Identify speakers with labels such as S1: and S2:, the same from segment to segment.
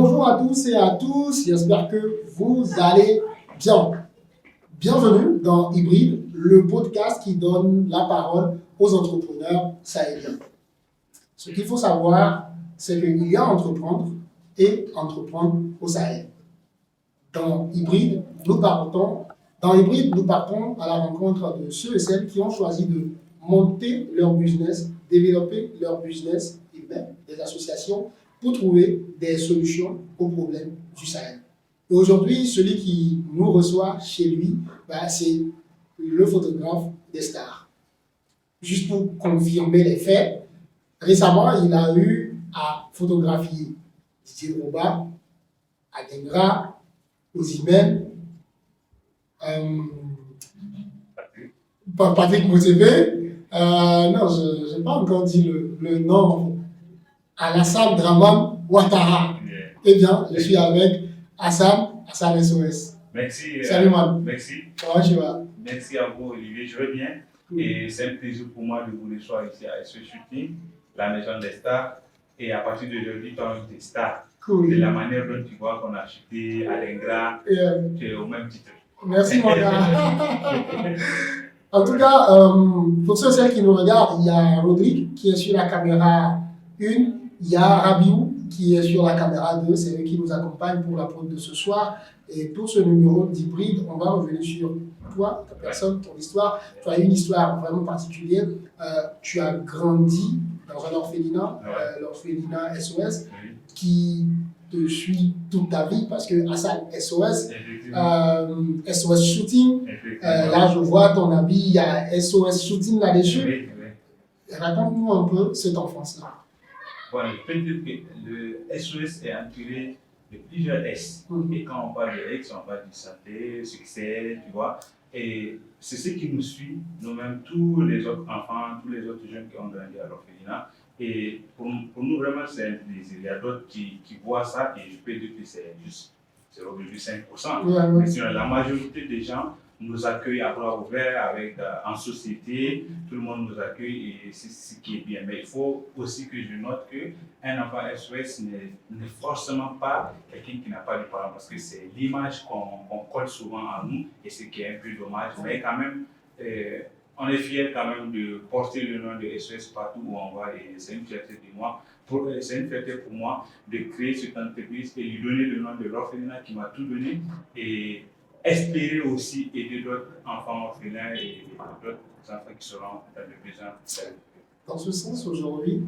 S1: Bonjour à tous et à tous, j'espère que vous allez bien. Bienvenue dans Hybride, le podcast qui donne la parole aux entrepreneurs sahéliens. Ce qu'il faut savoir, c'est qu'il y a entreprendre et entreprendre au Sahel. Dans Hybride, nous partons à la rencontre de ceux et celles qui ont choisi de monter leur business, développer leur business et même des associations pour trouver des solutions aux problèmes du Sahel. Et aujourd'hui, celui qui nous reçoit chez lui, c'est le photographe des stars. Juste pour confirmer les faits, récemment, il a eu à photographier Didier Drogba, Adengra, Osimhen, Patrick Motsepe, non, je n'ai pas encore dit le nom, Alassane Draman Ouattara. Eh bien, je suis avec Hassan SOS.
S2: Merci.
S1: Salut, man.
S2: Merci.
S1: Comment tu vas?
S2: Merci à vous, Olivier. Je vais bien.
S1: Cool.
S2: Et c'est un plaisir pour moi de vous recevoir ici à SOS Shooting, la maison des stars. Et à partir d'aujourd'hui, tu as des stars.
S1: Cool.
S2: De la manière dont tu vois qu'on a chuté à l'Ingra, tu es au même titre.
S1: Merci, mon gars. En tout cas, pour ceux et celles qui nous regardent, il y a Rodrigue qui est sur la caméra 1, il y a Rabiou qui est sur la caméra 2, c'est eux qui nous accompagnent pour la prod de ce soir. Et pour ce numéro d'Hybride, on va revenir sur toi, ta personne, ton histoire. Tu as une histoire vraiment particulière. Tu as grandi dans un orphelinat, l'orphelinat SOS, qui te suit toute ta vie parce que Hassan SOS, SOS Shooting, là je vois ton habit, il y a SOS Shooting là-dessus. Raconte-nous un peu cette enfance-là.
S2: Bon, je peux dire que le SOS est entouré de plusieurs S. Et quand on parle de X, on parle de santé, succès, tu vois. Et c'est ce qui nous suit, nous-mêmes, tous les autres enfants, tous les autres jeunes qui ont grandi à l'orphelinat. Et pour nous, vraiment, c'est un plaisir. Il y a d'autres qui voient ça et je peux dire que c'est juste 0,5%. Mais sinon, la majorité des gens nous accueillent à bras ouverts, en société, tout le monde nous accueille et c'est ce qui est bien. Mais il faut aussi que je note qu'un enfant SOS n'est forcément pas quelqu'un qui n'a pas de parents parce que c'est l'image qu'on colle souvent à nous et ce qui est un peu dommage. Mais quand même, on est fiers quand même de porter le nom de SOS partout où on va et c'est une fierté de moi. C'est une fierté pour moi de créer cette entreprise et lui donner le nom de l'orphelinat qui m'a tout donné et espérer aussi aider d'autres enfants orphelins et d'autres enfants qui seront dans le besoin.
S1: Dans ce sens, aujourd'hui,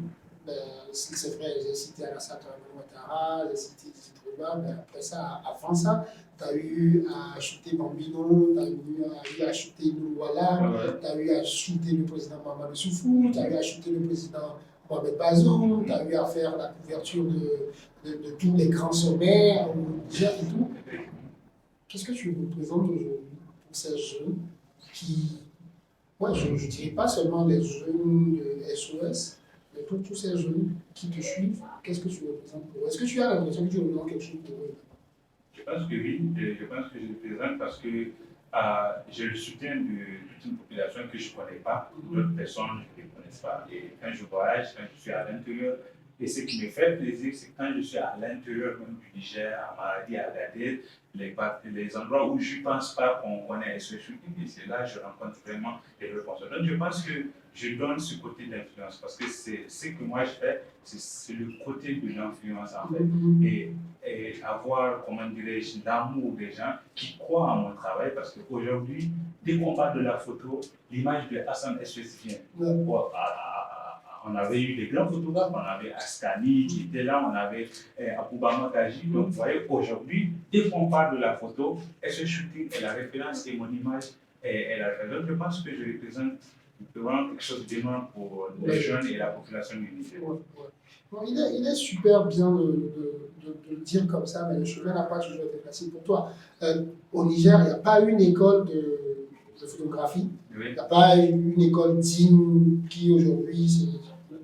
S1: c'est vrai, j'ai cité Alassane Ouattara, j'ai cité Didier Drogba, mais après ça, avant ça, tu as eu à shooter Bambino, tu as eu à shooter Nourouala, tu as eu à shooter le président Mamadou Soufou, tu as eu à shooter le président Mohamed Bazoum, tu as eu à faire la couverture de tous les grands sommets, au Niger et tout. Qu'est-ce que tu représentes aujourd'hui pour ces jeunes qui, je ne dirais pas seulement les jeunes de SOS, mais pour tous ces jeunes qui te suivent, qu'est-ce que tu représentes pour eux? Est-ce que tu as l'impression que tu représentes quelque chose pour eux?
S2: Je pense que oui, je pense que je représente parce que j'ai le soutien de toute une population que je ne connais pas, d'autres personnes je ne les connais pas. Et quand je voyage, quand je suis à l'intérieur, et ce qui me fait plaisir, c'est quand je suis à l'intérieur même du Niger, à Maradi, à Agadez, les endroits où je ne pense pas qu'on connaît SOS Shooting, et c'est là que je rencontre vraiment les responsables. Donc je pense que je donne ce côté d'influence parce que c'est ce que moi je fais, c'est le côté de l'influence en fait. Et avoir, comment dirais-je, l'amour des gens qui croient à mon travail parce qu'aujourd'hui, dès qu'on parle de la photo, l'image de Hassan SOS vient. On avait eu des grands photographes, on avait Askani qui était là, on avait Abouba Makaji. Donc, vous voyez, aujourd'hui, dès qu'on parle de la photo, SOS Shooting est la référence et mon image est la référence. Donc, je pense que je représente vraiment quelque chose d'énorme pour les jeunes et la population du Niger.
S1: Il est super bien de le dire comme ça, mais le chemin n'a pas toujours été facile pour toi. Au Niger, il n'y a pas une école de photographie, il n'y a pas une école digne qui aujourd'hui,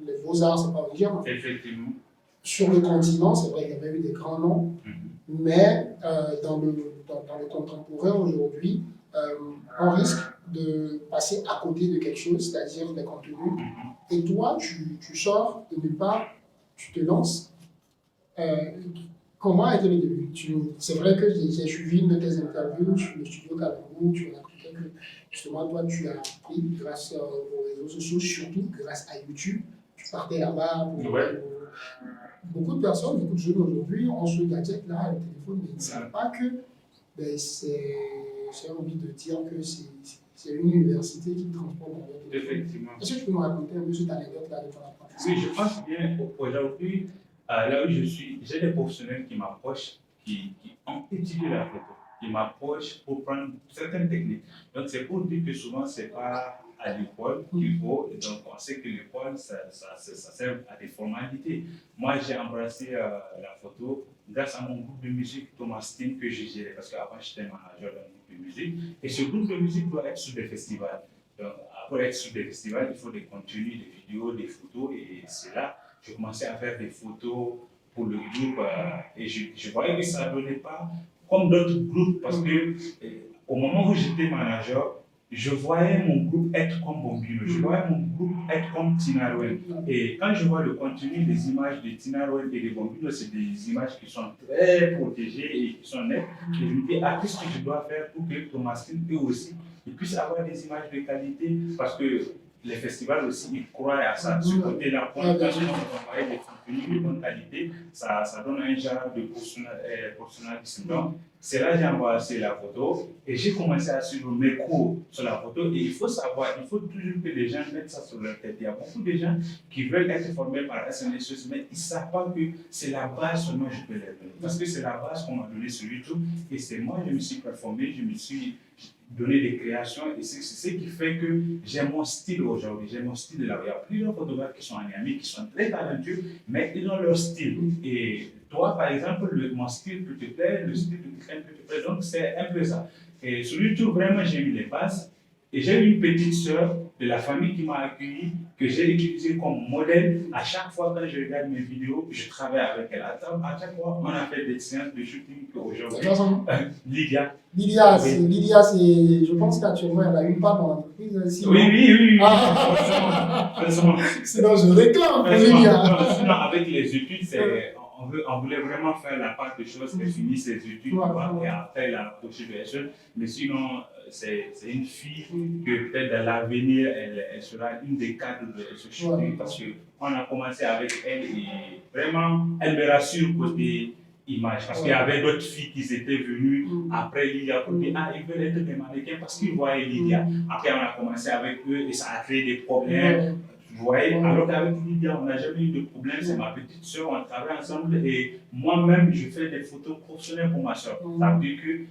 S1: les beaux-arts, c'est pas au Niger.
S2: Effectivement.
S1: Sur le continent, c'est vrai qu'il y avait eu des grands noms, mais dans le contemporain aujourd'hui, on risque de passer à côté de quelque chose, c'est-à-dire des contenus. Et toi, tu sors de nulle part, tu te lances. comment a été le début? C'est vrai que j'ai suivi une de tes interviews sur le studio Kalangu, tu as raconté que justement toi tu as appris grâce aux réseaux sociaux, surtout grâce à YouTube. Tu partais là-bas beaucoup de personnes, beaucoup de jeunes aujourd'hui ont ce gadget-là, le téléphone, mais ils ne savent pas que j'ai envie de dire que c'est une université qui transforme en téléphone.
S2: Effectivement.
S1: Est-ce que tu peux nous raconter un peu cette anecdote-là de ton apprentissage?
S2: Oui, je pense bien aujourd'hui, là où je suis, j'ai des professionnels qui m'approchent, qui ont étudié la photo, qui m'approchent pour prendre certaines techniques. Donc c'est pour dire que souvent, ce n'est pas à l'école qu'il faut, et donc on sait que l'école, ça sert à des formalités. Moi, j'ai embrassé la photo grâce à mon groupe de musique Thomas Team que je gérais, parce qu'avant j'étais manager d'un groupe de musique, et ce groupe de musique doit être sur des festivals. Donc, pour être sur des festivals, il faut des contenus, des vidéos, des photos, et c'est là que j'ai commencé à faire des photos pour le groupe, et je voyais que ça ne donnait pas comme d'autres groupes, parce que au moment où j'étais manager, je voyais mon groupe être comme Bombino, je voyais mon groupe être comme Tinaroel. Et quand je vois le contenu des images de Tinaroel et de Bombino, c'est des images qui sont très protégées et qui sont nettes. Et je me dis, qu'est-ce que je dois faire pour que Thomasine, eux aussi, ils puissent avoir des images de qualité? Parce que les festivals aussi, ils croient à ça. De ce côté-là, quand on travaille des contenus de bonne qualité, ça donne un genre de professionnalisme. Donc, c'est là que j'ai embrassé la photo et j'ai commencé à suivre mes cours sur la photo. Et il faut savoir, il faut toujours que les gens mettent ça sur leur tête. Il y a beaucoup de gens qui veulent être formés par SNSS, mais ils ne savent pas que c'est la base seulement que je peux les donner. Parce que c'est la base qu'on m'a donnée sur YouTube et c'est moi, je me suis performé, je me suis donner des créations et c'est ce qui fait que j'ai mon style aujourd'hui, j'ai mon style là. Il y a plusieurs photographes qui sont en Miami, qui sont très talentueux, mais ils ont leur style. Et toi, par exemple, mon style peut te plaire, le style de quelqu'un peut te plaire, donc c'est un peu ça. Et sur YouTube, vraiment, j'ai eu les bases et j'ai eu une petite sœur de la famille qui m'a accueilli, que j'ai utilisé comme modèle. À chaque fois que je regarde mes vidéos, je travaille avec elle. À chaque fois, on a fait des séances de shooting aujourd'hui. Lydia.
S1: Lydia, je pense qu'actuellement, elle a une part dans l'entreprise.
S2: Oui.
S1: Sinon, je réclame pour Lydia.
S2: Sinon, avec les études, on voulait vraiment faire la part de choses, elle finit ses études, et après, elle a approché de SE. Mais sinon, c'est une fille que peut-être dans l'avenir, elle sera une des cadres de ce shooting, parce qu'on a commencé avec elle et vraiment, elle me rassure côté image, parce qu'il y avait d'autres filles qui étaient venues après Lydia pour dire ils veulent être des mannequins parce qu'ils voyaient Lydia. Après, on a commencé avec eux et ça a créé des problèmes. Vous voyez, alors qu'avec Lydia, on n'a jamais eu de problème. C'est ma petite soeur, on travaille ensemble et moi-même, je fais des photos professionnelles pour ma soeur. Ça veut dire que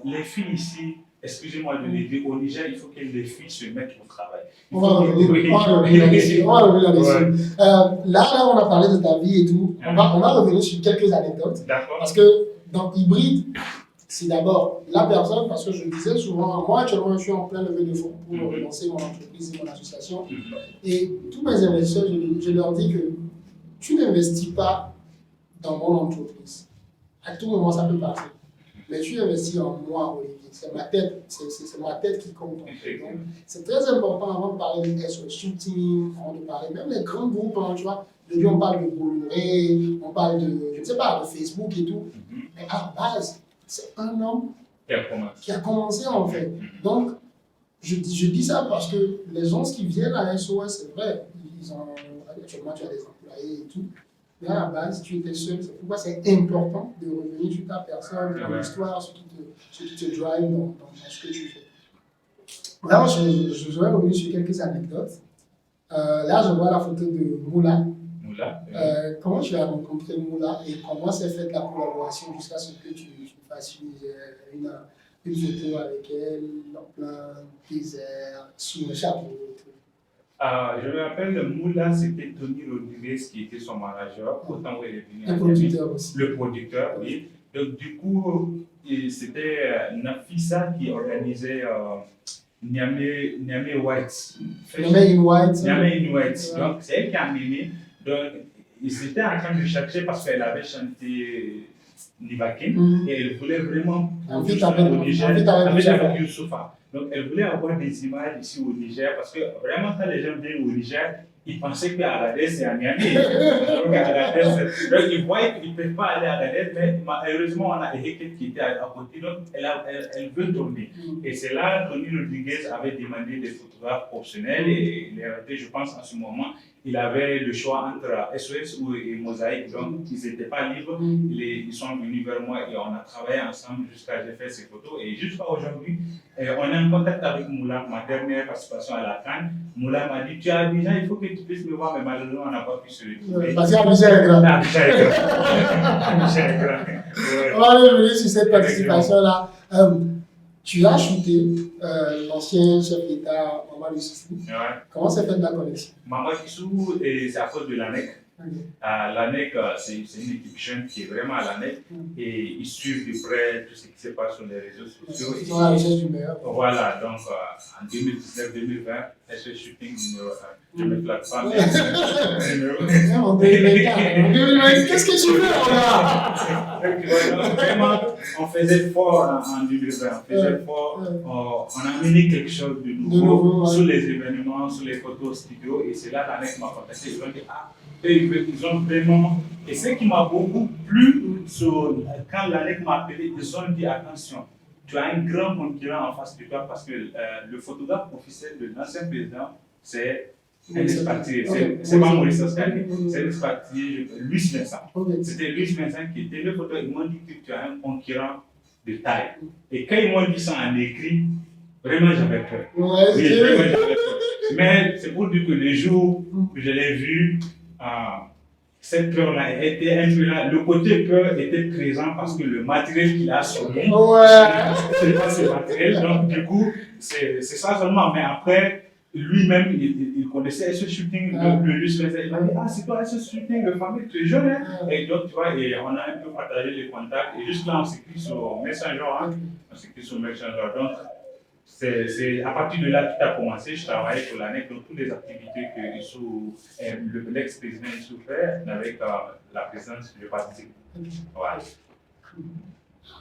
S2: les filles ici, excusez-moi de le dire, au Niger, il faut que les filles se mettent au travail.
S1: On va revenir là-dessus. Là, on a parlé de ta vie et tout. On va revenir sur quelques anecdotes. Parce que dans Hybride, c'est d'abord la personne, parce que je disais souvent, moi actuellement je suis en plein levée de fonds pour relancer mon entreprise et mon association. Et tous mes investisseurs, je leur dis que tu n'investis pas dans mon entreprise. À tout moment, ça peut passer. Mais tu investis en moi, Olivier. C'est ma tête qui compte. Donc, c'est très important avant de parler de SOS Shooting, avant de parler même les grands groupes, tu vois. Depuis, on parle de Bolloré, on parle de, je ne sais pas, de Facebook et tout. Mais à la base, c'est un homme qui a commencé en fait. Donc, je dis ça parce que les gens qui viennent à SOS, c'est vrai, actuellement tu as des employés et tout. Mais à la base, tu étais seul. C'est pourquoi c'est important de revenir sur ta personne, ton histoire, ce qui te drive dans ce que tu fais. Là, je vais revenir sur quelques anecdotes. Là, je vois la photo de Moula. Comment tu as rencontré Moula et comment s'est faite la collaboration jusqu'à ce que tu fasses une photo avec elle en plein désert, sous le chapeau et tout?
S2: Je me rappelle, Moula, c'était Tony Rodriguez qui était son manager, autant où elle est venue.
S1: Le producteur aussi.
S2: Le producteur, oui. Donc, du coup, c'était Nafisa qui organisait Niamey White.
S1: Niamey in White.
S2: Niamey in White. Donc, c'est elle qui a mené. Donc, ils étaient en train de chercher parce qu'elle avait chanté Nivakin et elle voulait vraiment
S1: avec
S2: Youssoufa. Donc, elle voulait avoir des images ici au Niger parce que vraiment, quand les gens viennent au Niger, ils pensaient qu'Agadez c'est en Niamey. Donc ils voyaient qu'ils ne peuvent pas aller à Agadez, mais heureusement on a Eheket qui était à côté, donc elle veut tourner. Et c'est là que Tony Rodriguez avait demandé des photographes professionnels et il est arrêté, je pense en ce moment, il avait le choix entre SOS et Mosaïque, donc ils n'étaient pas libres, ils sont venus vers moi et on a travaillé ensemble jusqu'à j'ai fait ces photos et jusqu'à aujourd'hui, on est en contact avec Moula, ma dernière participation à la CAN. Moula m'a dit, tu as Abidjan, il faut que tu puisses me voir, mais malheureusement on n'a pas pu se retrouver.
S1: Parce qu'Abidjan est grand.
S2: Abidjan est grand. Abidjan est grand. Ouais.
S1: On va revenir sur cette participation-là. Tu as shooté l'ancien chef d'État, Mamadou Issoufou.
S2: Ouais.
S1: Comment s'est faite la connexion?
S2: Mamadou Issoufou, c'est à cause de l'ANEC. L'ANEC, c'est une équipe jeune qui est vraiment à l'ANEC et ils suivent de près tout ce qui se passe sur les réseaux sociaux.
S1: Ils sont à la recherche du meilleur.
S2: Voilà, donc en 2019-2020, SOS Shooting numéro 1. Je ne me flatte pas, mais numéro 1.
S1: En 2020, qu'est-ce que tu veux là?
S2: Vraiment, on faisait fort en 2020. On faisait fort. On a mené quelque chose de nouveau sur les événements, sur les photos studio. Et c'est là que l'ANEC m'a contacté. Ils ont dit, ils ont vraiment. Et ce qui m'a beaucoup plu, quand l'ANEC m'a appelé, ils ont dit attention, tu as un grand concurrent en face de toi parce que le photographe officiel de l'ancien président, c'est un expatrié. C'est pas Maurice Ascani, c'est un expatrié, Luis Vincent. C'était Luis Vincent qui était le photographe. Ils m'ont dit que tu as un concurrent de taille. Et quand ils m'ont dit ça en écrit, vraiment j'avais peur. Oui, vraiment j'avais peur. Mais c'est pour dire que le jour que je l'ai vu, cette peur-là était un peu là. Le côté peur était présent parce que le matériel qu'il a sur lui, c'est pas ce matériel. Donc, du coup, c'est ça seulement. Mais après, lui-même, il connaissait ce shooting, le Luis Vincent. Il m'a dit, c'est toi ce shooting de famille, tu es jeune. Hein? Et donc, tu vois, et on a un peu partagé les contacts. Et juste là, on s'écrit sur Messenger. Hein? On s'écrit sur Messenger. Donc, c'est à partir de là que tout a commencé. Je travaillais pour l'ANEC dans toutes les activités que l'ex-président Issou fait avec la présidence, je participe. Voilà.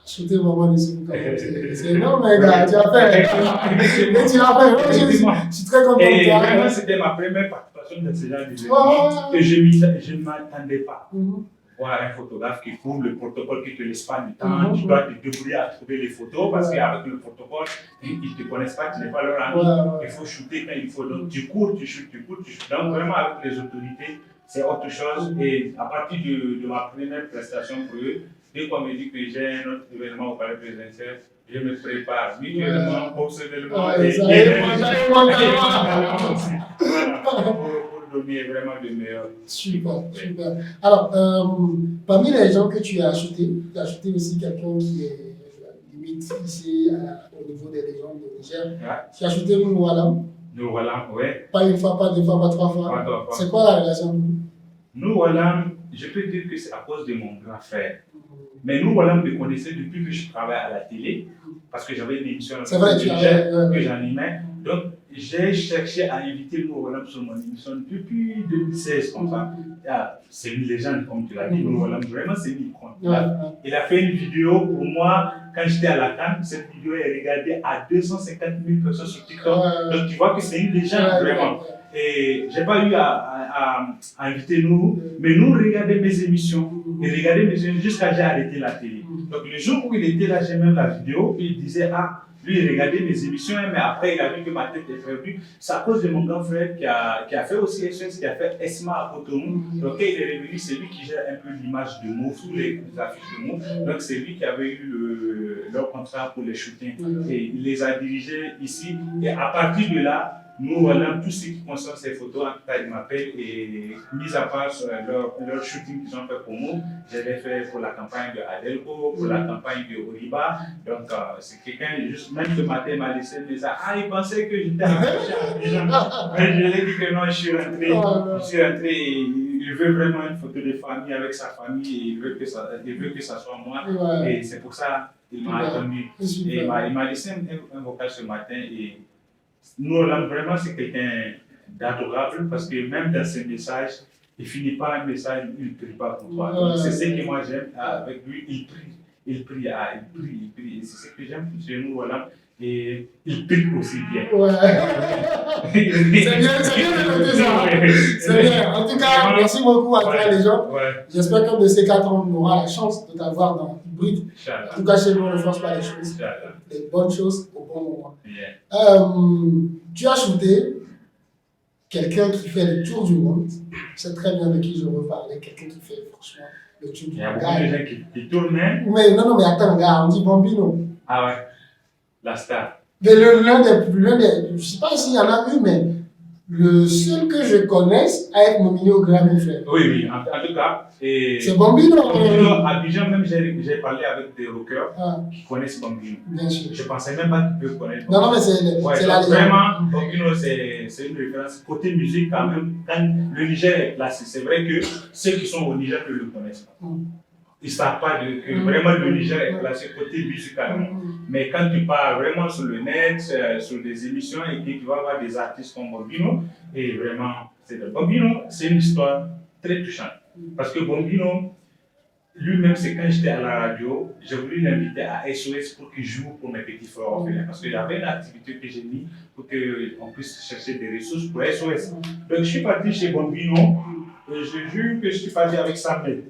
S1: Shooter Mamadou Issoufou, c'est énorme, mais gars, tu as fait. Je suis très content.
S2: Et vraiment, c'était ma première participation dans ce genre d'événement. Et je ne m'attendais pas. Voir un photographe qui couvre le protocole, qui ne te laisse pas du temps, tu dois te débrouiller à trouver les photos parce qu'avec le protocole, ils ne te connaissent pas, tu n'es pas leur ami. Il faut shooter quand il faut. Donc tu cours, tu shootes. Donc vraiment avec les autorités, c'est autre chose. Et à partir de ma première prestation pour eux, dès qu'on me dit que j'ai un autre événement au palais présidentiel, je me prépare mutuellement, personnellement. Pour donner vraiment le meilleur.
S1: Super. Alors, parmi les gens que tu as achetés, tu as acheté aussi quelqu'un qui est limite ici au niveau des légendes de Niger. Tu as acheté Nour Walam.
S2: Nour Walam, oui.
S1: Pas une fois, pas deux fois, pas trois fois. C'est quoi la relation?
S2: Nour Walam, je peux dire que c'est à cause de mon grand frère. Mais Nour Walam me connaissait depuis que je travaillais à la télé, parce que j'avais une émission que j'animais. Donc, j'ai cherché à inviter Nour Walam sur mon émission depuis 2016, comme ça. C'est une légende, comme tu l'as dit. Nour Walam, vraiment, c'est une icône. Il a fait une vidéo pour moi quand j'étais à la CAN. Cette vidéo est regardée à 250 000 personnes sur TikTok. Donc, tu vois que c'est une légende, vraiment. Et je n'ai pas eu à inviter nous, mais nous regardons mes émissions. Et regardez mes émissions jusqu'à j'ai arrêté la télé. Donc le jour où il était là, j'ai même la vidéo, il disait, lui il regardait mes émissions, mais après il a vu que ma tête est perdue. C'est à cause de mon grand frère qui a fait aussi SOS, qui a fait ESMA à Cotonou. Donc quand il est revenu, c'est lui qui gère un peu l'image de Move, tous les affiches de Move. Donc c'est lui qui avait eu leur contrat pour les shootings. Et il les a dirigés ici. Et à partir de là, nous, voilà, tout ce qui concerne ces photos, en tout cas, ils m'appellent et mis à part leur shooting qu'ils ont fait pour nous, je l'ai fait pour la campagne de Adelco, pour la campagne de Oriba. Donc, c'est quelqu'un, juste même ce matin, il m'a laissé me dire, il pensait que j'étais accroché à Abidjan. Mais je lui ai dit que non, je suis rentré et il veut vraiment une photo de famille avec sa famille et il veut que ça soit moi. Et c'est pour ça qu'il m'a attendu. Et il m'a laissé un vocal ce matin et nous, vraiment, c'est quelqu'un d'adorable parce que même dans ses messages, il ne finit pas un message, il ne prie pas pour toi. Donc, c'est ce que moi j'aime avec lui, il prie. Et c'est ce que j'aime chez nous, voilà. et il pique aussi bien.
S1: Ouais. C'est bien de noter ça. C'est bien. En tout cas, merci beaucoup à toi les gens. J'espère qu'un de ces 4 ans, on aura la chance de t'avoir dans Hybride. En tout cas, chez nous, on ne force pas les choses. Les bonnes choses au bon moment. Tu as shooté quelqu'un qui fait le tour du monde. C'est très bien de qui je veux parler. Quelqu'un qui fait franchement le tour du monde.
S2: Il y a beaucoup de gens qui tournent.
S1: Mais non, mais attends, gars, on dit Bambino.
S2: Ah ouais, la star.
S1: Mais l'un des, je ne sais pas s'il y en a eu, mais le seul que je connaisse à être nominé au Grammy Frère.
S2: Oui, en tout cas.
S1: C'est Bambino.
S2: À Abidjan, même, j'ai parlé avec des rockers qui connaissent Bambino.
S1: Bien sûr.
S2: Je ne pensais même pas qu'ils peuvent connaître
S1: Bambino. Non, mais c'est la légende.
S2: Vraiment, Bambino, c'est une référence. Côté musique, quand même, quand le Niger est classé, c'est vrai que ceux qui sont au Niger ne le connaissent pas. Ils ne savent pas que vraiment le Niger est classé côté musical. Mais quand tu pars vraiment sur le net, sur des émissions, et que tu vas voir des artistes comme Bambino, et vraiment, Bambino, c'est une histoire très touchante. Parce que Bambino, lui-même, c'est quand j'étais à la radio, j'ai voulu l'inviter à SOS pour qu'il joue pour mes petits frères orphelins. Parce qu'il y avait une activité que j'ai mis pour qu'on puisse chercher des ressources pour SOS. Donc je suis parti chez Bambino, et je jure que je suis parti avec Samuel.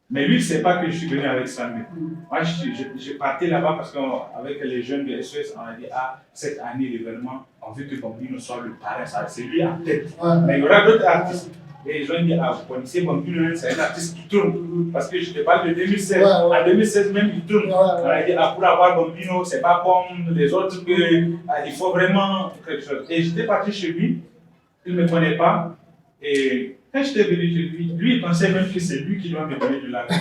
S2: Mais lui, il ne sait pas que je suis venu avec Samuel. Moi, je partais là-bas parce qu'avec les jeunes de SOS, on a dit, cette année, l'événement, on veut que Bambino soit le parrain. C'est lui en tête. Mais il y aura d'autres artistes. Et ils ont dit, vous connaissez Bambino, c'est un artiste qui tourne. Parce que je te parle de 2016. En 2016 même, il tourne. On a dit, pour avoir Bambino, c'est pas comme les autres, il faut vraiment quelque chose. Et j'étais parti chez lui, il ne me connaît pas. Et quand j'étais venu chez lui, il pensait même que c'est lui qui doit me donner de l'argent.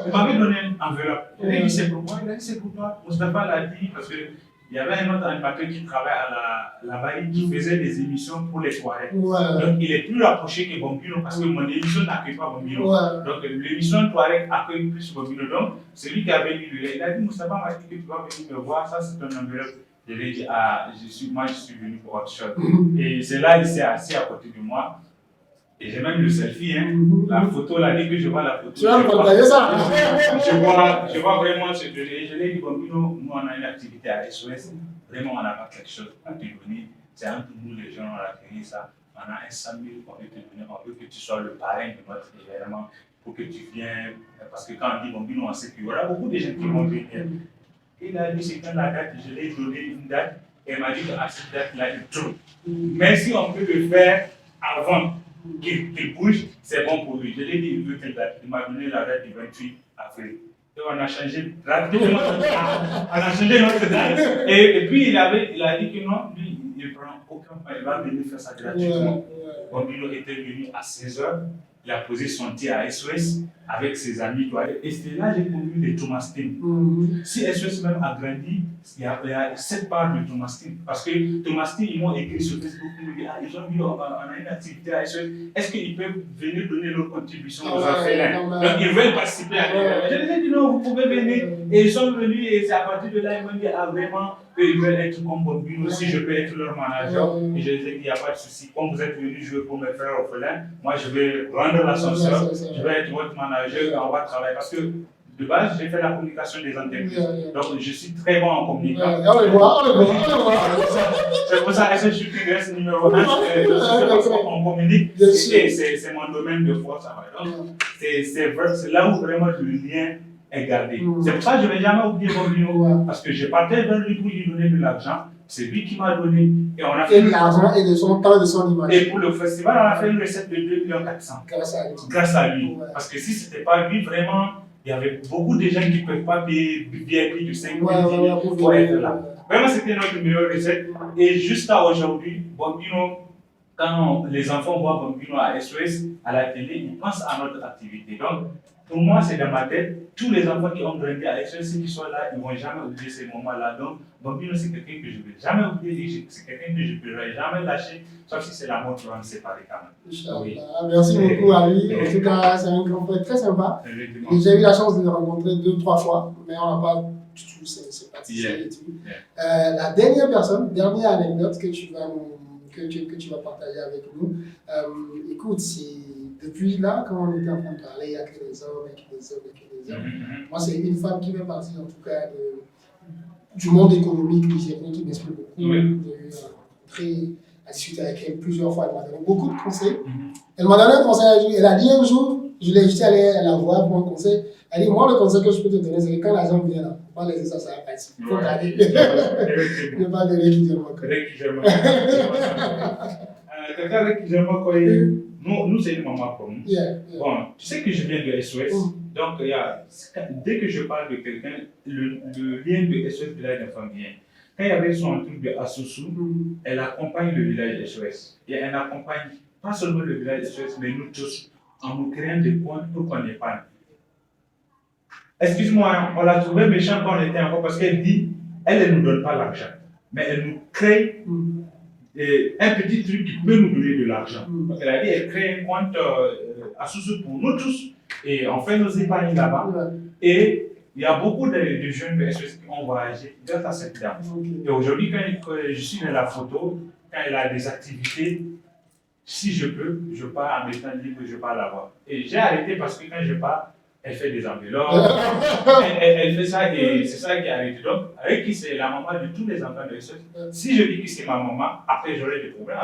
S2: Il m'avait donné une enveloppe. Il a dit, c'est pour moi. Il a dit, c'est pour toi. Moustapha l'a dit parce qu'il y avait un autre animateur qui travaille à la Baï qui faisait des émissions pour les soirées. Donc il est plus rapproché que Bambino parce que mon émission n'accueille pas Bambino. Donc l'émission Touareg accueille plus Bambino. Donc celui qui avait lu, il a dit, Moustapha m'a dit que tu vas venir me voir, ça c'est ton enveloppe. Je lui ai dit, moi je suis venu pour autre chose. Et c'est là, il s'est assis à côté de moi. Et j'ai même le selfie, la photo, là, dès que je vois la photo.
S1: Tu vas me partager ça?
S2: Je vois vraiment ce que je l'ai dit, Bambino, nous on a une activité à SOS, vraiment on n'a pas quelque chose à te donner. C'est entre nous les gens, on a créé ça. On a un 100 000 qu'on veut te donner, on veut que tu sois le parrain de notre événement, pour que tu viennes. Parce que quand on dit Bambino, on sait qu'il y aura beaucoup de gens qui vont venir. Il a dit, c'est quand la date, je lui ai donné une date, et il m'a dit qu'à cette date-là, il tourne. Mais si on peut le faire avant qu'il bouge, c'est bon pour lui. Je lui ai dit, il veut quelle date. Il m'a donné la date du 28 avril. Et on a changé rapidement. On a changé notre date. Et puis, il a dit que non, lui, il ne prend aucun pas. Il va venir faire ça gratuitement. Bambino était venu à 16h. Il a posé son thé à SOS avec ses amis. Et c'est là que j'ai connu les Thomastin. Si SOS même a grandi, il y a 7 parts de Thomastin. Parce que Thomastin, ils m'ont écrit sur Facebook, ils ont dit, on a une activité à SOS. Est-ce qu'ils peuvent venir donner leur contribution aux orphelins? Donc ils veulent participer à l'événement. Je les ai dit non, vous pouvez venir. Et ils sont venus et c'est à partir de là, ils m'ont dit, vraiment, qu'ils veulent être comme Bambino, si je peux être leur manager. Et je les ai dit, il n'y a pas de souci. Comme vous êtes venus jouer pour mes frères orphelins, moi je vais rendre l'ascenseur, je vais être votre manager et on va travailler. Parce que de base, j'ai fait la communication des entreprises. Donc je suis très bon en communication.
S1: On le voit.
S2: C'est pour ça que je suis le numéro 1. On communique et c'est mon domaine de force. Donc c'est là où vraiment le lien est gardé. C'est pour ça que je ne vais jamais oublier Bambino. Parce que je partais vers lui pour lui donner de l'argent. C'est lui qui m'a donné. Et on a fait
S1: de l'argent et de son temps et de son image.
S2: Et pour le festival, on a fait une recette de 2,4 millions. Grâce à lui. Parce que si ce n'était pas lui, vraiment, il y avait beaucoup de gens qui ne peuvent pas payer VIP de 5 000 pour être là. Vraiment, c'était notre meilleure recette. Et jusqu'à aujourd'hui, Bambino, quand les enfants voient Bambino à SOS, à la télé, ils pensent à notre activité. Donc, pour moi, c'est dans ma tête. Tous les enfants qui ont grandi à SOS, ceux qui sont là, ils ne vont jamais oublier ces moments-là. Donc, Bambino, c'est quelqu'un que je ne vais jamais oublier. C'est quelqu'un que je ne pourrai jamais lâcher, sauf si c'est la mort qui va me séparer quand même.
S1: Oui. Merci beaucoup à lui. En tout cas, c'est un grand frère très sympa. J'ai eu la chance de le rencontrer 2-3 fois, mais on n'a pas du tout sympathisé et tout. La dernière anecdote que tu vas partager avec nous. Écoute, depuis là, quand on était en train de parler, il n'y a que des hommes, Moi, c'est une femme qui fait partie, en tout cas, du monde économique nigérien qui m'inspire beaucoup.
S2: Oui.
S1: J'ai eu à discuter avec elle plusieurs fois. Elle m'a donné beaucoup de conseils. Elle m'a donné un conseil. Elle a dit un jour, j'étais allé la voir pour un conseil. Elle dit, moi, le conseil que je peux te donner, c'est que quand l'argent vient là, faut pas laisser ça, ça va partir. Il faut garder. Ne pas donner qui dit moi.
S2: Quelqu'un avec qui j'aime quoi, nous, c'est une maman pour nous. Bon, tu sais que je viens de SOS. Donc, dès que je parle de quelqu'un, le lien de SOS Village d'Enfants vient. Quand il y avait son truc de Asusu, elle accompagne le village SOS. Et elle accompagne pas seulement le village SOS, mais nous tous, en nous créant des comptes pour qu'on épargne. Excuse-moi, on l'a trouvé méchant quand on était encore parce qu'elle dit, elle ne nous donne pas l'argent, mais elle nous crée un petit truc qui peut nous donner de l'argent. Donc elle a dit, elle crée un compte Asusu pour nous tous et on fait nos épargnes là-bas. Et il y a beaucoup de jeunes de SOS qui ont voyagé grâce à cette dame. Et aujourd'hui, quand je suis dans la photo, quand elle a des activités, si je peux, je pars en mes temps libres, je pars là-bas. Et j'ai arrêté parce que quand je pars, elle fait des enveloppes, elle fait ça et c'est ça qui a arrêté. Donc, avec qui c'est la maman de tous les enfants de SOS. Si je dis que c'est ma maman, après j'aurai des problèmes.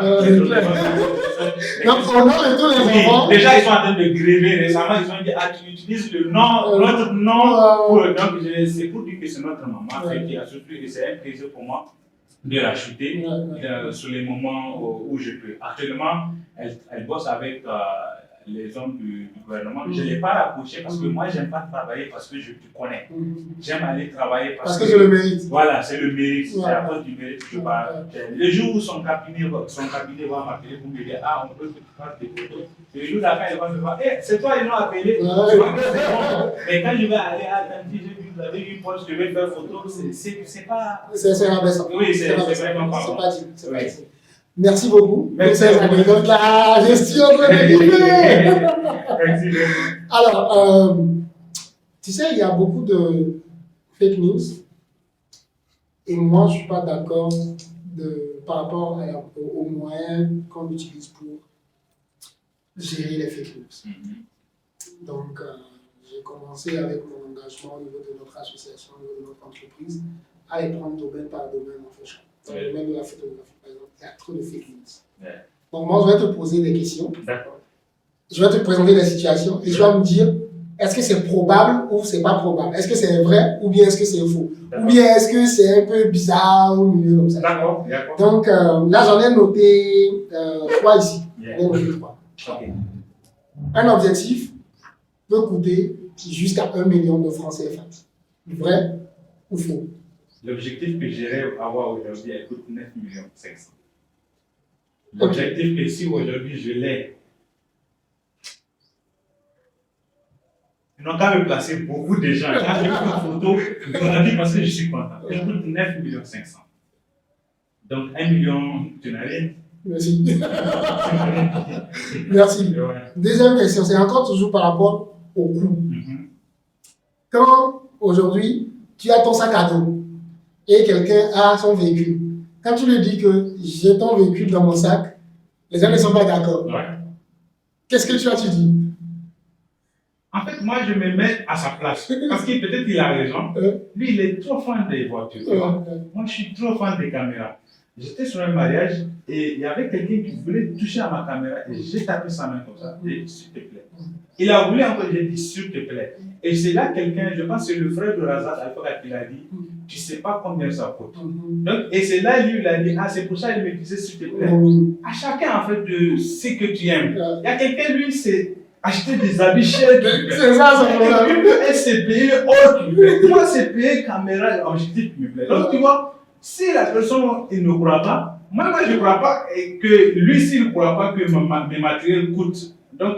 S1: Donc, au nom de tous les enfants.
S2: Déjà, ils sont en train de gréver. Récemment, ils ont dit, ah, tu utilises le nom, notre nom. Donc, c'est pour dire que c'est notre maman qui a surtout, et c'est un plaisir pour moi de la chuter sur les moments où je peux. Actuellement, elle bosse avec les hommes du gouvernement. Je ne l'ai pas approché parce que moi, je n'aime pas travailler parce que je te connais. J'aime aller travailler parce que
S1: je le mérite.
S2: Voilà, c'est le mérite. C'est à cause du mérite que je parle. Le jour où son cabinet va m'appeler pour me dire, ah, on peut faire des photos. Le jour d'après, il va me dire, c'est toi, ils m'ont appelé. Mais quand je vais aller à Tanti, j'ai vu, vous avez une poche, je vais faire photo, c'est pas.
S1: C'est rabaissant.
S2: Oui, c'est vraiment pas.
S1: C'est pas dit. Merci beaucoup. Merci à vous. La gestion de
S2: Merci.
S1: Alors, tu sais, il y a beaucoup de fake news. Et moi, je ne suis pas d'accord par rapport aux moyens qu'on utilise pour gérer les fake news. Donc, j'ai commencé avec mon engagement au niveau de notre association, au niveau de notre entreprise, à les prendre domaine par domaine en fait. Dans le domaine de la photographie, par exemple, il y a trop de fake news. Donc, moi, je vais te poser des questions.
S2: D'accord.
S1: Je vais te présenter des situations et tu vas me dire est-ce que c'est probable ou c'est pas probable. Est-ce que c'est vrai ou bien est-ce que c'est faux. Ou bien est-ce que c'est un peu bizarre ou mieux comme ça.
S2: D'accord.
S1: Donc, là, j'en ai noté 3 ici. J'en ai noté 3.
S2: Okay.
S1: Un objectif peut coûter jusqu'à 1 million de francs CFA. Vrai ou faux?
S2: L'objectif que j'irai avoir aujourd'hui, elle coûte 9 500 000. L'objectif que si aujourd'hui je l'ai, ils n'ont qu'à me placer beaucoup de gens. Quand je prends une photo, on a dit parce que je suis content. Elle coûte 9 500 000. Donc 1 million, tu n'as rien.
S1: Merci. Merci. Deuxième question, c'est encore toujours par rapport au coût. Quand aujourd'hui, tu as ton sac à dos et quelqu'un a son véhicule, quand tu lui dis que j'ai ton véhicule dans mon sac, les gens ne sont pas d'accord. Qu'est-ce que tu dis?
S2: En fait, moi, je me mets à sa place. Parce que peut-être qu'il a raison. Lui, il est trop fan des voitures. Moi, je suis trop fan des caméras. J'étais sur un mariage et il y avait quelqu'un qui voulait toucher à ma caméra et j'ai tapé sa main comme ça. J'ai dit, s'il te plaît. Il a voulu encore, j'ai dit, s'il te plaît. Et c'est là quelqu'un, je pense que c'est le frère de Razat Alpha qui l'a dit, tu ne sais pas combien ça coûte. Donc, et c'est là, lui, il a dit, ah, c'est pour ça qu'il me disait, s'il te plaît. À chacun, en fait, de ce que tu aimes. Il y a quelqu'un, lui, c'est acheter des habits chers.
S1: C'est ça, c'est
S2: vrai. Elle s'est payé autre. Moi, c'est payer caméra, objectif qui me plaît. Donc, tu vois, si la personne il ne croit pas, moi je ne crois pas que lui, s'il ne croit pas que mes matériels coûtent. Donc,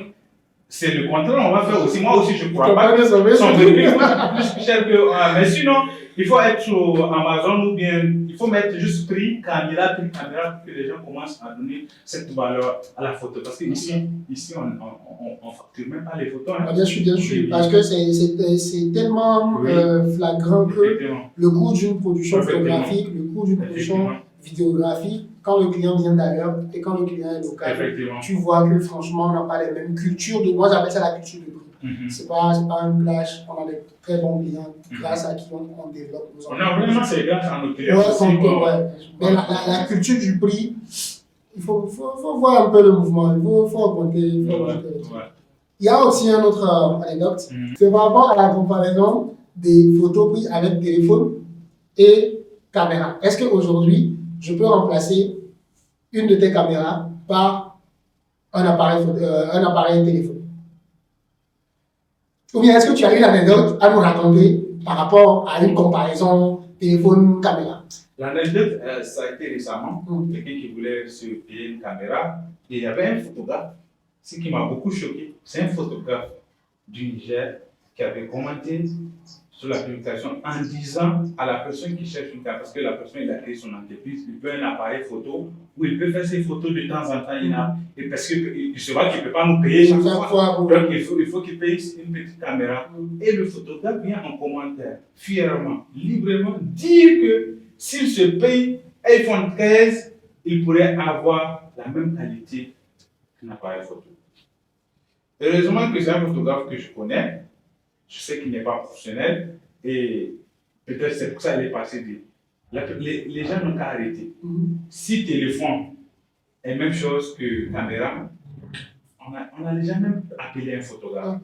S2: c'est le contraire, on va faire aussi. Moi aussi, je ne crois pas que son véhicule coûte plus cher que. Mais sinon, il faut être sur Amazon ou bien il faut mettre juste prix caméra pour que les gens commencent à donner cette valeur à la photo. Parce qu'ici, on ne facture même pas les photos.
S1: Bien sûr. Parce que c'est tellement flagrant que le coût d'une production photographique, le coût d'une production vidéographique, quand le client vient d'ailleurs et quand le client est local, tu vois que franchement, on n'a pas les mêmes cultures. Moi, j'appelle ça la culture de prix. C'est pas un clash. On a des très bons clients grâce à qui on développe nos
S2: On a vraiment ces grâce à nos clients.
S1: Mais la culture du prix, il faut voir un peu le mouvement. Il faut augmenter. Il y a aussi un autre anecdote. C'est par rapport à la comparaison des photos prises avec téléphone et caméra. Est-ce qu'aujourd'hui, je peux remplacer une de tes caméras par un appareil téléphone? Ou bien est-ce que tu as une anecdote à nous raconter par rapport à une comparaison téléphone-caméra?
S2: L'anecdote, ça a été récemment, quelqu'un qui voulait se payer une caméra et il y avait un photographe. Ce qui m'a beaucoup choqué, c'est un photographe du Niger qui avait commenté sur la publication en disant à la personne qui cherche une caméra, parce que la personne il a créé son entreprise, il veut un appareil photo où il peut faire ses photos de temps en temps, et parce qu'il se voit qu'il ne peut pas nous payer chaque fois. Donc il faut qu'il paye une petite caméra. Et le photographe vient en commentaire, fièrement, librement, dire que s'il se paye iPhone 13, il pourrait avoir la même qualité qu'un appareil photo. Heureusement que c'est un photographe que je connais, je sais qu'il n'est pas professionnel et peut-être c'est pour ça qu'il est passé de. Les gens n'ont qu'à arrêter. Si téléphone est la même chose que caméra, on n'a jamais appelé un photographe.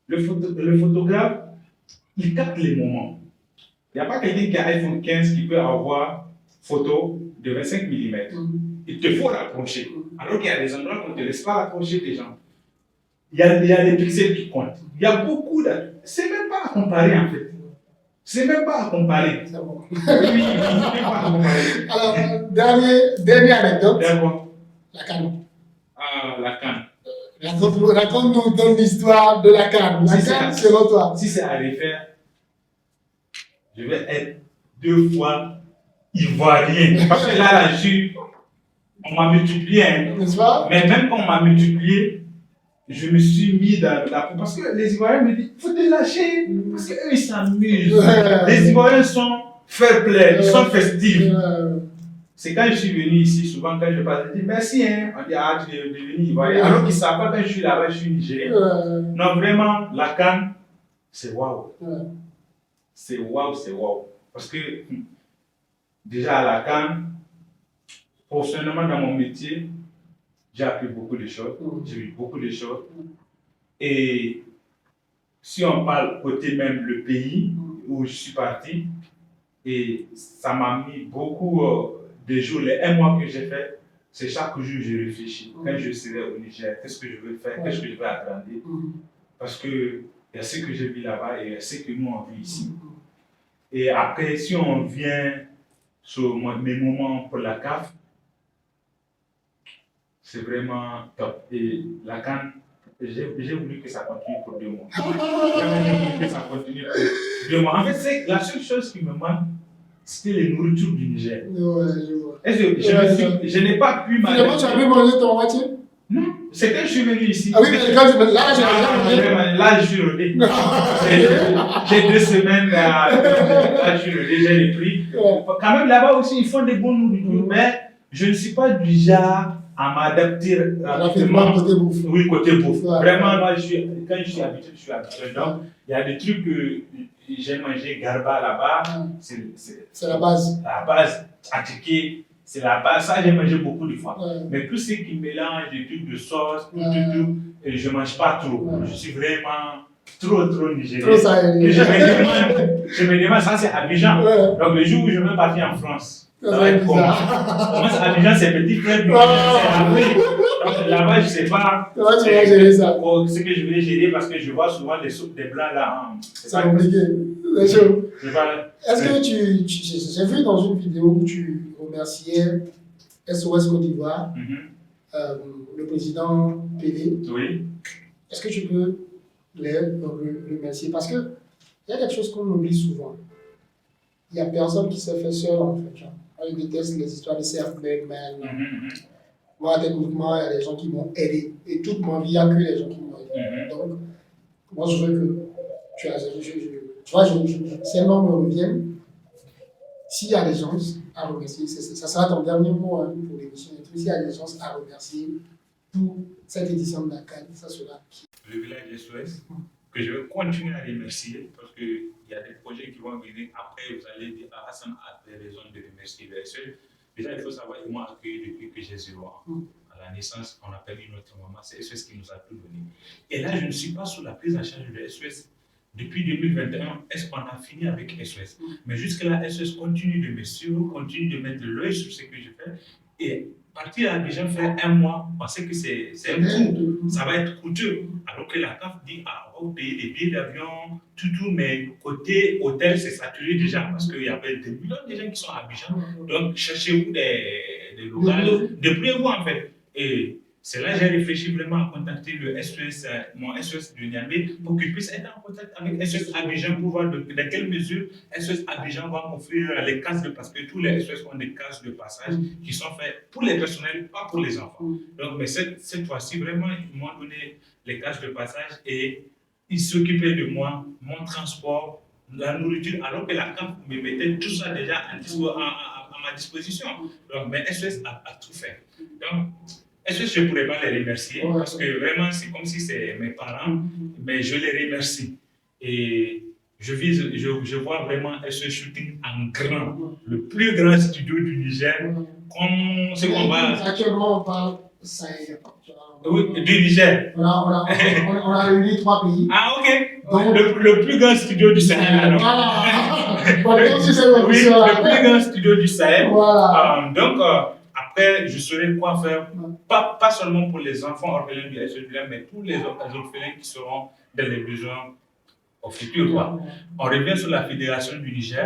S2: Le photographe, il capte les moments. Il n'y a pas quelqu'un qui a iPhone 15 qui peut avoir photo de 25 mm. Il te faut rapprocher. Alors qu'il y a des endroits qu'on ne te laisse pas rapprocher des gens. Il y a des pixels qui comptent. Il y a beaucoup de. C'est même pas à comparer en fait. C'est même pas à comparer.
S1: C'est bon.
S2: Oui, c'est même pas à comparer.
S1: Alors, dernière anecdote.
S2: D'accord.
S1: La canne.
S2: Ah, la canne.
S1: Raconte-nous donc l'histoire de la canne. La canne, selon toi.
S2: Si c'est à refaire, je vais être 2 fois ivoirien. Parce que là, on m'a multiplié.
S1: N'est-ce pas?
S2: Mais même quand on m'a multiplié, je me suis mis dans la peau. Parce que les Ivoiriens me disent, il faut te lâcher. Parce qu'eux, ils s'amusent. Les Ivoiriens sont fair play, ils sont festifs. C'est quand je suis venu ici, souvent quand je parle, je dis merci. On dit, ah, tu es devenu Ivoirien. Alors qu'ils ne savent pas quand je suis là-bas, je suis Nigérien. Non, vraiment, la canne, c'est waouh. C'est waouh, c'est waouh. Parce que déjà à la canne, professionnellement dans mon métier, j'ai appris beaucoup de choses, j'ai vu beaucoup de choses. Et si on parle côté même le pays où je suis parti, et ça m'a mis beaucoup de jours, les 1 mois que j'ai fait, c'est chaque jour que je réfléchis. Quand je serai au Niger, qu'est-ce que je veux faire, qu'est-ce que je vais agrandir. Parce qu'il y a ce que j'ai vu là-bas et il y a ce que nous on vit ici. Et après, si on vient sur mes moments pour la CAF, c'est vraiment top. Et la canne, j'ai voulu que ça continue pour 2 mois. J'ai voulu que ça continue pour 2 mois. En fait, la seule chose qui me manque, c'était les nourritures du Niger.
S1: Ouais, je vois.
S2: Je n'ai pas pu manger.
S1: Finalement, tu as pu manger ton moitié?
S2: Non, c'est quand je suis venu ici.
S1: Ah oui, mais quand
S2: là, je suis rodé. J'ai 2 semaines, là, je suis rodé, j'ai les prix. Quand même, là-bas aussi, ils font des bonnes nourritures, mais je ne suis pas du genre à m'adapter rapidement.
S1: Côté bouffe.
S2: Oui, côté bouffe. Vraiment, moi, quand je suis habitué, je suis habitué. Donc, il y a des trucs que j'ai mangé garba là-bas.
S1: C'est la base.
S2: La base, attiqué, c'est la base. Ça, j'ai mangé beaucoup de fois. Mais tout ce qui mélange des trucs de sauce, tout, et je ne mange pas trop. Je suis vraiment trop nigérien.
S1: Trop ça.
S2: Je me demande, ça c'est Abidjan. Donc, le jour où je vais partir en France, ça va être comment? Abidjan, c'est petit frère, c'est Afrique. Donc là-bas, je ne sais pas.
S1: Comment tu vas gérer ça?
S2: Ce que je vais gérer parce que je vois souvent des soupes des blancs là.
S1: C'est compliqué. C'est chaud. Est-ce que j'ai vu dans une vidéo où tu remerciais SOS Côte d'Ivoire, le président PD.
S2: Oui.
S1: Est-ce que tu peux les remercier? Parce qu'il y a quelque chose qu'on oublie souvent. Il n'y a personne qui s'est fait seul en fait. Genre. On déteste les histoires de self-made man. Moi, techniquement, il y a des gens qui m'ont aidé. Et toute ma vie, il n'y a que les gens qui m'ont aidé. Donc, moi, je veux que tu vois, si un homme me revient, s'il y a des gens à remercier, ça sera ton dernier mot pour l'émission. S'il y a des gens à remercier pour cette édition de la CAN, ça sera qui?
S2: le village SOS, que je vais continuer à remercier parce qu'il y a des projets qui vont venir après. Vous allez dire, ah, Hassan a des raisons de remercier le SOS. Déjà, il faut savoir, ils m'ont accueilli depuis que j'ai 0 ans. À la naissance, on a perdu notre maman, c'est SOS qui nous a tout donné. Et là, je ne suis pas sous la prise en charge de SOS. Depuis 2021, est-ce qu'on a fini avec SOS? Mais jusque-là, SOS continue de me suivre, continue de mettre l'œil sur ce que je fais. Et partir à Abidjan faire un mois, penser que c'est un coût, ça va être coûteux. Alors que la CAF dit, ah, on va payer des billets d'avion, tout, mais côté hôtel, c'est saturé déjà parce qu'il y avait des millions de gens qui sont à Abidjan. Donc, cherchez-vous des locales, débrouillez-vous en fait. Et c'est là que j'ai réfléchi vraiment à contacter le SOS, mon SOS de Niamey, pour qu'il puisse être en contact avec SOS Abidjan pour voir dans quelle mesure SOS Abidjan va m'offrir les cases de parce que tous les SOS ont des cases de passage qui sont faites pour les personnels, pas pour les enfants. Donc, mais cette fois-ci, vraiment, ils m'ont donné les cases de passage et ils s'occupaient de moi, mon transport, la nourriture, alors que la CAF me mettait tout ça déjà à ma disposition. Donc, mais SOS a tout fait. Donc, est-ce que je ne pourrais pas les remercier parce que vraiment, c'est comme si c'est mes parents, mais je les remercie. Et je vois vraiment SOS Shooting en grand, le plus grand studio du Niger, comme ce qu'on va...
S1: Actuellement, on parle Sahel.
S2: Oui, du Niger.
S1: On a réuni 3 pays.
S2: Ah, ok. Donc, le plus grand studio du Sahel, alors.
S1: Voilà.
S2: Oui, le plus grand studio du Sahel.
S1: Voilà.
S2: Donc, après, je saurai quoi faire, pas seulement pour les enfants orphelins du SOS, mais tous les orphelins qui seront dans les besoins au futur. Quoi. On revient sur la fédération du Niger.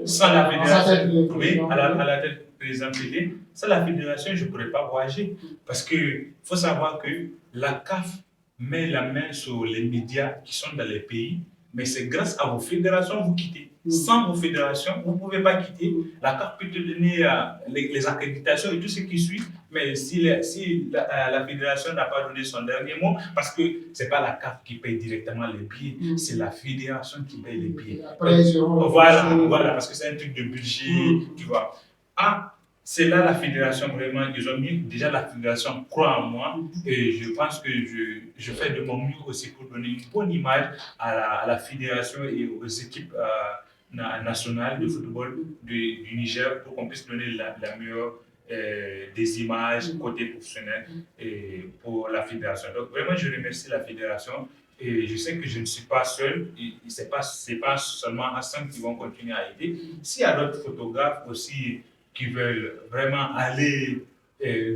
S2: Sans la fédération, oui, à la tête du président PD, sans la fédération, je ne pourrais pas voyager. Parce qu'il faut savoir que la CAF met la main sur les médias qui sont dans les pays, mais c'est grâce à vos fédérations que vous quittez. Sans vos fédérations, vous ne pouvez pas quitter. La CAF peut te donner les accréditations et tout ce qui suit, mais si la fédération n'a pas donné son dernier mot, parce que ce n'est pas la CAF qui paye directement les billets, c'est la fédération qui paye les billets. Voilà, parce que c'est un truc de budget, tu vois. Ah, c'est là la fédération vraiment, ils ont mis, déjà la fédération croit en moi et je pense que je fais de mon mieux aussi pour donner une bonne image à la fédération et aux équipes nationales de football du Niger pour qu'on puisse donner la meilleure des images côté professionnel et pour la fédération. Donc vraiment, je remercie la fédération et je sais que je ne suis pas seul. Ce n'est pas seulement Hassan qui vont continuer à aider. S'il y a d'autres photographes aussi qui veulent vraiment aller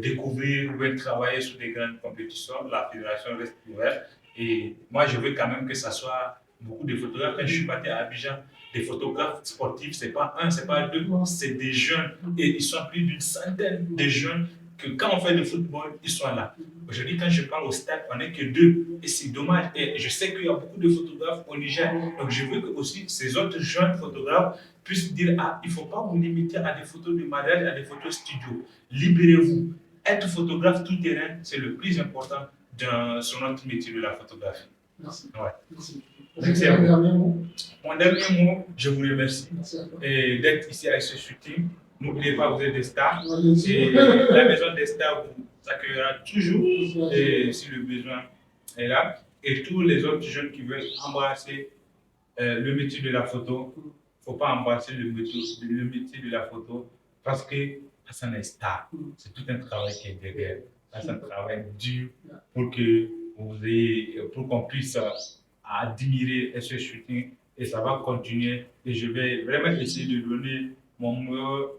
S2: découvrir ou travailler sur des grandes compétitions, la fédération reste ouverte. Et moi, je veux quand même que ça soit beaucoup de photographes. Quand je suis parti à Abidjan, des photographes sportifs, ce n'est pas un, ce n'est pas deux, c'est des jeunes. Et ils sont plus d'une centaine de jeunes que quand on fait du football, ils sont là. Aujourd'hui, quand je parle au stade, on n'est que 2. Et c'est dommage. Et je sais qu'il y a beaucoup de photographes au Niger. Donc je veux que aussi ces autres jeunes photographes puissent dire, ah, il ne faut pas vous limiter à des photos de mariage, à des photos studio. Libérez-vous. Être photographe tout terrain, c'est le plus important sur notre métier de la photographie.
S1: Merci.
S2: Ouais.
S1: Merci.
S2: Mon dernier mot, je vous remercie d'être ici à ce shooting. N'oubliez pas, vous êtes des stars. Et la maison des stars vous accueillera toujours et si le besoin est là. Et tous les autres jeunes qui veulent embrasser le métier de la photo, il ne faut pas embrasser le métier de la photo parce que Hassan est star. C'est tout un travail qui est derrière. Hassan travaille dur pour qu'on puisse admirer ce shooting et ça va continuer. Et je vais vraiment essayer de donner mon meilleur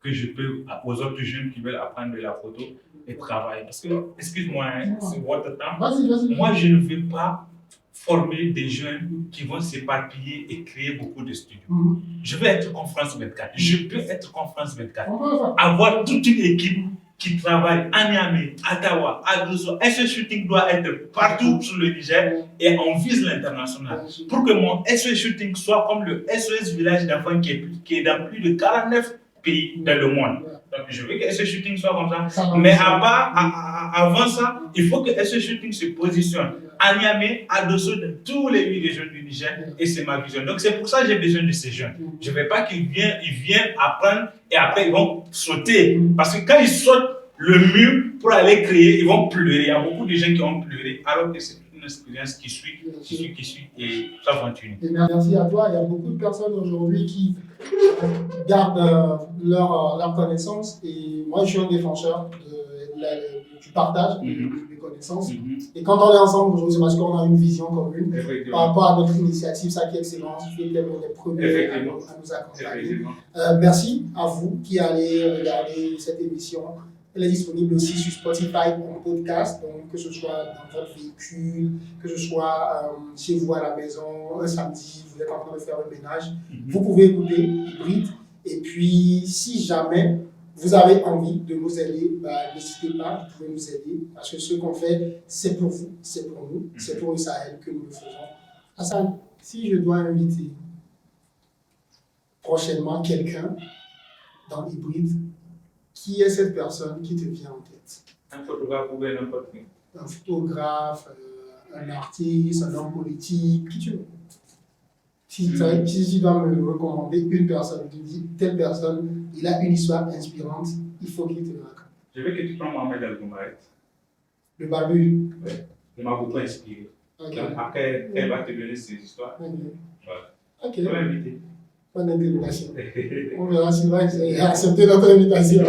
S2: que je peux aux autres jeunes qui veulent apprendre de la photo et travailler. Parce que, excuse-moi, c'est votre temps.
S1: Vas-y.
S2: Moi, je ne veux pas former des jeunes qui vont s'éparpiller et créer beaucoup de studios. Je veux être comme France 24. Je peux être comme France 24. Avoir toute une équipe qui travaille à Niamey, à Ottawa, à Dosso. Et ce shooting doit être partout sur le Niger et on vise l'international. Pour que mon SOS Shooting soit comme le SOS Village d'enfants qui est dans plus de 49 pays dans le monde. Donc je veux que SOS Shooting soit comme ça. Mais avant ça, il faut que SOS Shooting se positionne à Niamey, à Dosso, dans tous les 8 régions du Niger. Et c'est ma vision. Donc c'est pour ça que j'ai besoin de ces jeunes. Je ne veux pas qu'ils viennent apprendre et après ils vont sauter. Parce que quand ils sautent le mur pour aller créer, ils vont pleurer. Il y a beaucoup de gens qui vont pleurer. Alors que c'est une expérience qui suit et ça continue.
S1: Et merci à toi. Il y a beaucoup de personnes aujourd'hui qui gardent leur connaissance. Et moi, je suis un défenseur du partage des connaissances. Et quand on est ensemble aujourd'hui, c'est parce qu'on a une vision commune par rapport à notre initiative, ça qui est excellent. Tu es les premiers à nous accompagner. Merci à vous qui allez regarder cette émission. Elle est disponible aussi sur Spotify en podcast, donc que ce soit dans votre véhicule, que ce soit chez vous à la maison, un samedi, vous êtes en train de faire le ménage. Vous pouvez écouter Hybride. Et puis, si jamais vous avez envie de nous aider, n'hésitez pas, vous pouvez nous aider. Parce que ce qu'on fait, c'est pour vous, c'est pour nous, c'est pour Israël que nous le faisons. Hassan, si je dois inviter prochainement quelqu'un dans Hybride, qui est cette personne qui te vient en tête?
S2: Un photographe ou bien n'importe qui.
S1: Un photographe, un artiste, un homme politique, qui tu veux. Si tu dois me recommander une personne, tu dis telle personne, il a une histoire inspirante, il faut qu'il te le raconte.
S2: Je veux que tu prennes Mohamed Al-Goumaret.
S1: Le barbu.
S2: Oui, il m'a beaucoup inspiré. Okay. Donc après, elle va te donner ses histoires. Okay. Voilà.
S1: Ok.
S2: Je vais l'inviter.
S1: Bonne interrogation. On verra s'il va accepter notre invitation.